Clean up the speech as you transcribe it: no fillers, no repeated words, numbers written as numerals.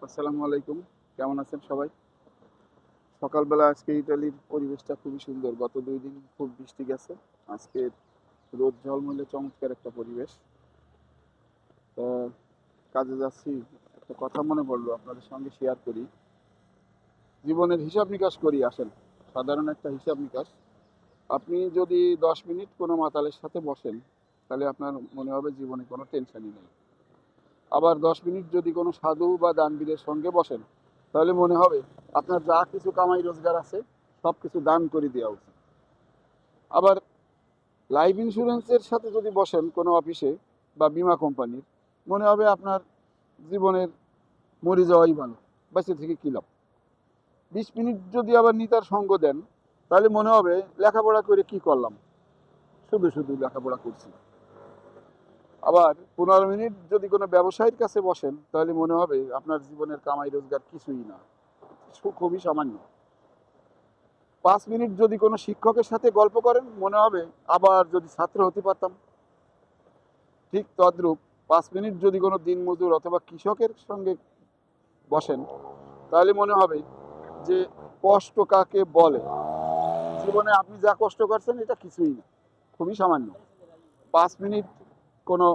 আসসালামু আলাইকুম। কেমন আছেন সবাই? সকালবেলা আজকে ইতালির পরিবেশটা খুবই সুন্দর। গত ২ দিন খুব বৃষ্টি গেছে। আজকে রোদ ঝলমলে চমৎকার একটা পরিবেশ। তো কাজে যাচ্ছি। একটা কথা মনে পড়লো আপনাদের সঙ্গে শেয়ার করি। জীবনের হিসাব নিকাশ করি আসেন। সাধারণ একটা হিসাব নিকাশ। আপনি যদি ১০ মিনিট কোনো মাতালের সাথে বসেন, তাহলে আপনার মনে হবে জীবনে কোনো টেনশনই নেই। আবার ১০ মিনিট যদি কোনো সাধু বা দানবীরের সঙ্গে বসেন, তাহলে মনে হবে আপনার যা কিছু কামাই রোজগার আছে সব কিছু দান করে দেওয়া উচিত। আবার লাইফ ইন্স্যুরেন্সের সাথে যদি বসেন কোনো অফিসে বা বীমা কোম্পানির, মনে হবে আপনার জীবনের মরে যাওয়াই ভালো, বেঁচে থেকে কী লাভ। ২০ মিনিট যদি আবার নিতার সঙ্গ দেন, তাহলে মনে হবে লেখাপড়া করে কি করলাম, শুধু শুধু লেখাপড়া করছি। আবার ১৫ মিনিট যদি কোনো ব্যবসায়ীর কাছে বসেন, তাহলে মনে হবে আপনার জীবনের কামাই রোজগার কিছুই না, খুবই সামান্য। ৫ মিনিট যদি কোনো শিক্ষকের সাথে গল্প করেন, মনে হবে আবার যদি ছাত্র হতে পারতাম। ঠিক তদ্রূপ ৫ মিনিট যদি কোনো দিনমজুর অথবা কৃষকের সঙ্গে বসেন, তাহলে মনে হবে যে কষ্ট কাকে বলে। জীবনে আপনি যা কষ্ট করছেন এটা কিছুই না, খুবই সামান্য। ৫ মিনিট কোনো